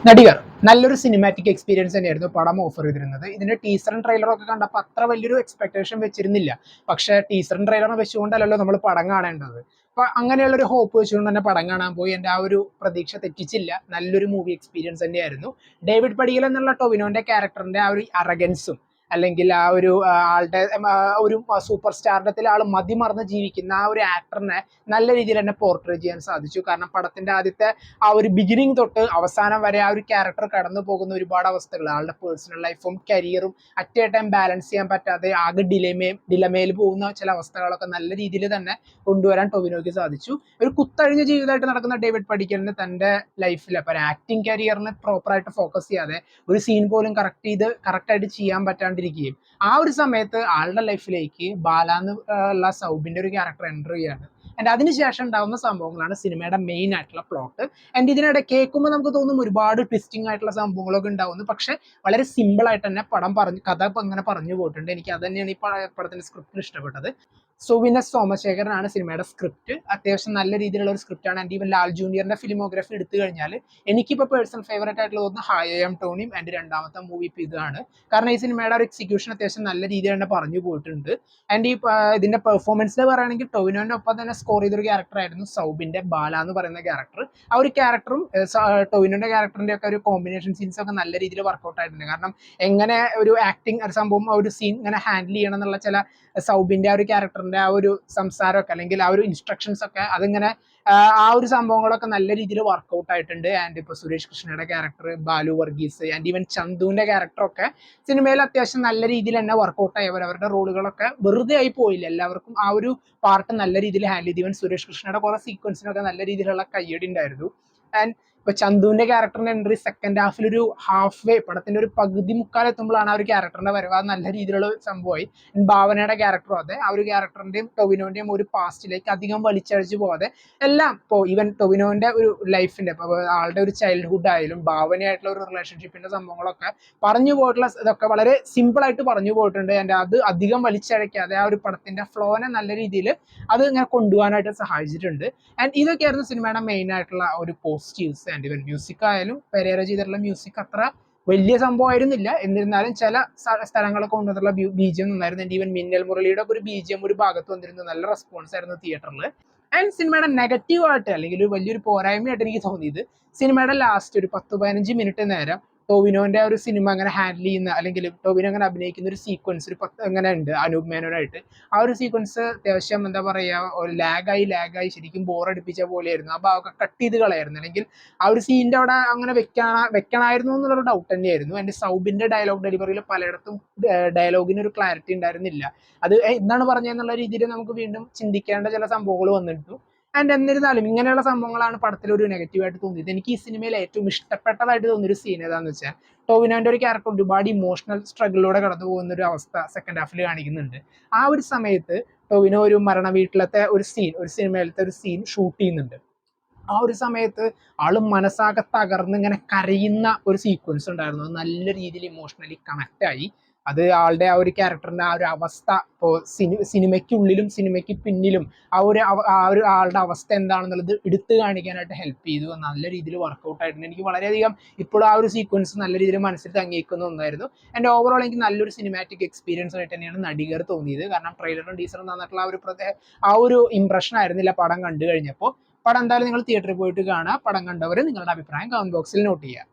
നടികർ നല്ലൊരു cinematic experience തന്നെയായിരുന്നു പടം ഓഫർ ചെയ്തിരുന്നത്. ഇതിന്റെ ടീസറും ട്രെയിലറും ഒക്കെ കണ്ടപ്പോൾ അത്ര വലിയൊരു എക്സ്പെക്ടേഷൻ വെച്ചിരുന്നില്ല. പക്ഷേ ടീസറും ട്രെയിലറും വെച്ചുകൊണ്ടല്ലല്ലോ നമ്മൾ പടം കാണേണ്ടത്. അപ്പൊ അങ്ങനെയുള്ള ഒരു ഹോപ്പ് വെച്ചുകൊണ്ട് തന്നെ പടം കാണാൻ പോയി. എൻ്റെ ആ ഒരു പ്രതീക്ഷ തെറ്റിച്ചില്ല. നല്ലൊരു മൂവി എക്സ്പീരിയൻസ് തന്നെയായിരുന്നു. ഡേവിഡ് പടിയൽ എന്നുള്ള ടൊവിനോന്റെ ക്യാരക്ടറിന്റെ ആ ഒരു അറഗൻസും അല്ലെങ്കിൽ ആ ഒരു ആളുടെ ഒരു സൂപ്പർ സ്റ്റാർഡത്തിൽ ആൾ മതിമറന്ന് ജീവിക്കുന്ന ആ ഒരു ആക്ടറിനെ നല്ല രീതിയിൽ തന്നെ പോർട്രേ ചെയ്യാൻ സാധിച്ചു. കാരണം പടത്തിന്റെ ആദ്യത്തെ ആ ഒരു ബിഗിനിങ് തൊട്ട് അവസാനം വരെ ആ ഒരു ക്യാരക്ടർ കടന്നു പോകുന്ന ഒരുപാട് അവസ്ഥകൾ, ആളുടെ പേഴ്സണൽ ലൈഫും കരിയറും അറ്റ് എ ടൈം ബാലൻസ് ചെയ്യാൻ പറ്റാതെ ആകെ ഡിലമയിൽ പോകുന്ന ചില അവസ്ഥകളൊക്കെ നല്ല രീതിയിൽ തന്നെ കൊണ്ടുവരാൻ ടൊവിനോയ്ക്ക് സാധിച്ചു. ഒരു കുത്തഴിഞ്ഞ ജീവിതമായിട്ട് നടക്കുന്ന ഡേവിഡ് പടിക്കലിന് തന്റെ ലൈഫിൽ അപ്പൊ ഒരു കരിയറിന് പ്രോപ്പറായിട്ട് ഫോക്കസ് ചെയ്യാതെ ഒരു സീൻ പോലും കറക്റ്റായിട്ട് ചെയ്യാൻ പറ്റാണ്ടിരിക്കുകയും ആ ഒരു സമയത്ത് ആളുടെ ലൈഫിലേക്ക് ബാലാന്ന് ഉള്ള സൗബിന്റെ ഒരു ക്യാരക്ടർ എൻ്റർ ചെയ്യാണ്. ആൻഡ് അതിനുശേഷം ഉണ്ടാകുന്ന സംഭവങ്ങളാണ് സിനിമയുടെ മെയിൻ ആയിട്ടുള്ള പ്ലോട്ട്. ആൻഡ് ഇതിനിടെ കേൾക്കുമ്പോൾ നമുക്ക് തോന്നും ഒരുപാട് ട്വിസ്റ്റിംഗ് ആയിട്ടുള്ള സംഭവങ്ങളൊക്കെ ഉണ്ടാവുന്നു. പക്ഷെ വളരെ സിമ്പിൾ ആയിട്ട് തന്നെ കഥ ഇങ്ങനെ പറഞ്ഞു പോയിട്ടുണ്ട്. എനിക്ക് അത് തന്നെയാണ് ഈ പടത്തിന്റെ സ്ക്രിപ്റ്റിൽ ഇഷ്ടപ്പെട്ടത്. സുവിനസ് സോമശേഖരനാണ് സിനിമയുടെ സ്ക്രിപ്റ്റ്. അത്യാവശ്യം നല്ല രീതിയിലുള്ള ഒരു സ്ക്രിപ്റ്റാണ്. ആൻഡ് ഈവൻ ലാൽ ജൂനിയറിന്റെ ഫിലിമോഗ്രഫി എടുത്തു കഴിഞ്ഞാൽ എനിക്കിപ്പോൾ പേഴ്സണൽ ഫേവറേറ്റ് ആയിട്ടുള്ള തോന്നുന്നത് ഹായ് ഐ ആം ടോണിയും എൻ്റെ രണ്ടാമത്തെ മൂവി ഇപ്പോൾ ഇതാണ്. കാരണം ഈ സിനിമയുടെ ഒരു എക്സിക്യൂഷൻ അത്യാവശ്യം നല്ല രീതിയിൽ തന്നെ പറഞ്ഞു പോയിട്ടുണ്ട്. ആൻഡ് ഈ ഇതിന്റെ പെർഫോമൻസിൽ പറയുകയാണെങ്കിൽ ടൊവിനോന്റെ ഒപ്പം തന്നെ സ്കോർ ചെയ്തൊരു ക്യാരക്ടർ ആയിരുന്നു സൗബിന്റെ ബാല എന്ന് പറയുന്ന ക്യാരക്ടർ. ആ ഒരു ക്യാരക്ടറും ടൊവിനോന്റെ ക്യാരക്ടറിന്റെ ഒക്കെ ഒരു കോമ്പിനേഷൻ സീൻസ് ഒക്കെ നല്ല രീതിയിൽ വർക്കൗട്ട് ആയിട്ടുണ്ട്. കാരണം എങ്ങനെ ഒരു ആക്ടിങ് സംഭവം ഒരു സീൻ ഇങ്ങനെ ഹാൻഡിൽ ചെയ്യണം എന്നുള്ള ചില സൗബിന്റെ ആ ഒരു ക്യാരക്ടറിന്റെ ആ ഒരു സംസാരമൊക്കെ അല്ലെങ്കിൽ ആ ഒരു ഇൻസ്ട്രക്ഷൻസ് ഒക്കെ അതിങ്ങനെ ആ ഒരു സംഭവങ്ങളൊക്കെ നല്ല രീതിയിൽ വർക്കൗട്ട് ആയിട്ടുണ്ട്. ആൻഡ് ഇപ്പൊ സുരേഷ് കൃഷ്ണയുടെ character, Balu Varghese and even ചന്തുവിന്റെ ക്യാരക്ടറൊക്കെ സിനിമയിൽ അത്യാവശ്യം നല്ല രീതിയിൽ തന്നെ വർക്കൗട്ട് ആയി. അവരുടെ റോളുകളൊക്കെ വെറുതെ ആയി പോയില്ല. എല്ലാവർക്കും ആ ഒരു പാർട്ട് നല്ല രീതിയിൽ ഹാൻഡിൽ ചെയ്തു. ഈവൻ സുരേഷ് കൃഷ്ണയുടെ കുറെ സീക്വൻസിനൊക്കെ നല്ല രീതിയിലുള്ള കയ്യടി ഉണ്ടായിരുന്നു. ആൻഡ് ഇപ്പൊ ചന്തുവിന്റെ ക്യാരക്ടറിന്റെ എൻട്രി സെക്കൻഡ് ഹാഫിൽ ഒരു ഹാഫ് വേ പടത്തിന്റെ ഒരു പകുതി മുക്കാലെത്തുമ്പോഴാണ് ആ ഒരു ക്യാരക്ടറിന്റെ വരവ്. അത് നല്ല രീതിയിലുള്ള സംഭവമായി. ഭാവനയുടെ ക്യാരക്ടറും അതെ, ആ ഒരു ക്യാരക്ടറിന്റെയും ടൊവിനോന്റെയും ഒരു പാസ്റ്റിലേക്ക് അധികം വലിച്ചഴിച്ചു പോകാതെ എല്ലാം ഇപ്പോൾ ഈവൻ ടൊവിനോന്റെ ഒരു ലൈഫിന്റെ ഇപ്പൊ ആളുടെ ഒരു ചൈൽഡ്ഹുഡ് ആയാലും ഭാവനയായിട്ടുള്ള ഒരു റിലേഷൻഷിപ്പിന്റെ സംഭവങ്ങളൊക്കെ പറഞ്ഞു പോയിട്ടുള്ള ഇതൊക്കെ വളരെ സിമ്പിൾ ആയിട്ട് പറഞ്ഞു പോയിട്ടുണ്ട്. എൻ്റെ അത് അധികം വലിച്ചഴക്കാതെ ആ ഒരു പടത്തിന്റെ ഫ്ലോനെ നല്ല രീതിയിൽ അത് ഇങ്ങനെ കൊണ്ടുപോകാനായിട്ട് സഹായിച്ചിട്ടുണ്ട്. ആൻഡ് ഇതൊക്കെയായിരുന്നു സിനിമയുടെ മെയിൻ ആയിട്ടുള്ള ഒരു പോസിറ്റീവ്സ്. ആൻഡ് ഇവൻ മ്യൂസിക് ആയാലും പെരേര ചെയ്തിട്ടുള്ള മ്യൂസിക് അത്ര വലിയ സംഭവമായിരുന്നില്ല. എന്നിരുന്നാലും ചില സ്ഥലങ്ങളൊക്കെ കൊണ്ടുവന്നിട്ടുള്ള ബീജിയം നന്നായിരുന്നു. എൻ്റെ ഈവൻ മിന്നൽ മുരളിയുടെ ഒരു ബീജിയം ഒരു ഭാഗത്ത് വന്നിരുന്നു. നല്ല റെസ്പോൺസ് ആയിരുന്നു തിയേറ്ററിൽ. ആൻഡ് സിനിമയുടെ നെഗറ്റീവ് ആയിട്ട് അല്ലെങ്കിൽ ഒരു വലിയൊരു പോരായ്മയായിട്ട് എനിക്ക് തോന്നിയത് സിനിമയുടെ ലാസ്റ്റ് ഒരു 10-15 മിനിറ്റ് നേരം ടോവിനോന്റെ ഒരു സിനിമ അങ്ങനെ ഹാൻഡിൽ ചെയ്യുന്ന അല്ലെങ്കിൽ ടോവിനോ അങ്ങനെ അഭിനയിക്കുന്ന ഒരു സീക്വൻസ് ഒരു 10 അങ്ങനെ ഉണ്ട് അനൂപ് മേനോനായിട്ട്. ആ ഒരു സീക്വൻസ് അത്യാവശ്യം എന്താ പറയുക ലാഗായി ശരിക്കും ബോറടിപ്പിച്ച പോലെയായിരുന്നു. ആ ഭാഗമൊക്കെ കട്ട് ചെയ്ത് കളയായിരുന്നു. അല്ലെങ്കിൽ ആ ഒരു സീനിന്റെ അവിടെ അങ്ങനെ വെക്കണമായിരുന്നു എന്നുള്ളൊരു ഡൗട്ട് തന്നെയായിരുന്നു. എൻ്റെ സൗബിന്റെ ഡയലോഗ് ഡെലിവറിയിൽ പലയിടത്തും ഡയലോഗിന് ഒരു ക്ലാരിറ്റി ഉണ്ടായിരുന്നില്ല. അത് എന്താണ് പറഞ്ഞതെന്നുള്ള രീതിയിൽ നമുക്ക് വീണ്ടും ചിന്തിക്കേണ്ട ചില സംഭവങ്ങൾ വന്നിട്ടു. ആൻഡ് എന്നിരുന്നാലും ഇങ്ങനെയുള്ള സംഭവങ്ങളാണ് പടത്തിൽ ഒരു നെഗറ്റീവായിട്ട് തോന്നിയത്. എനിക്ക് ഈ സിനിമയിൽ ഏറ്റവും ഇഷ്ടപ്പെട്ടതായിട്ട് തോന്നിയൊരു സീൻ ഏതാന്ന് വെച്ചാൽ ടോവിനോന്റെ ഒരു ക്യാരക്ടർ ഒരുപാട് ഇമോഷണൽ സ്ട്രഗിളിലൂടെ കടന്നു പോകുന്ന ഒരു അവസ്ഥ സെക്കൻഡ് ഹാഫിൽ കാണിക്കുന്നുണ്ട്. ആ ഒരു സമയത്ത് ടോവിനോ ഒരു മരണ വീട്ടിലത്തെ ഒരു സീൻ, ഒരു സിനിമയിലത്തെ ഒരു സീൻ ഷൂട്ട് ചെയ്യുന്നുണ്ട്. ആ ഒരു സമയത്ത് ആള് മനസ്സാകെ തകർന്ന് ഇങ്ങനെ കരയുന്ന ഒരു സീക്വൻസ് ഉണ്ടായിരുന്നു. അത് നല്ല രീതിയിൽ ഇമോഷണലി കണക്ട് ആയി. അത് ആളുടെ ആ ഒരു ക്യാരക്ടറിന്റെ ആ ഒരു അവസ്ഥ ഇപ്പോൾ സിനിമയ്ക്കുള്ളിലും സിനിമയ്ക്ക് പിന്നിലും ആ ഒരു ആളുടെ അവസ്ഥ എന്താണെന്നുള്ളത് എടുത്തു കാണിക്കാനായിട്ട് ഹെൽപ്പ് ചെയ്തു. നല്ല രീതിയിൽ വർക്കൗട്ട് ആയിട്ടുണ്ട്. എനിക്ക് വളരെയധികം ഇപ്പോഴും ആ ഒരു സീക്വൻസ് നല്ല രീതിയിൽ മനസ്സിൽ തങ്ങിയിരിക്കുന്ന ഒന്നായിരുന്നു. എൻ്റെ ഓവറോൾ എനിക്ക് നല്ലൊരു സിനിമാറ്റിക് എക്സ്പീരിയൻസ് ആയിട്ട് തന്നെയാണ് നടികർ തോന്നിയത്. കാരണം ട്രെയിലറും ടീസറും തന്നിട്ടുള്ള ആ ഒരു ഇംപ്രഷൻ ആയിരുന്നില്ല പടം കണ്ടു കഴിഞ്ഞപ്പോൾ. പടം എന്തായാലും നിങ്ങൾ തിയേറ്ററിൽ പോയിട്ട് കാണുക. പടം കണ്ടവർ നിങ്ങളുടെ അഭിപ്രായം കമന്റ് ബോക്സിൽ നോട്ട് ചെയ്യുക.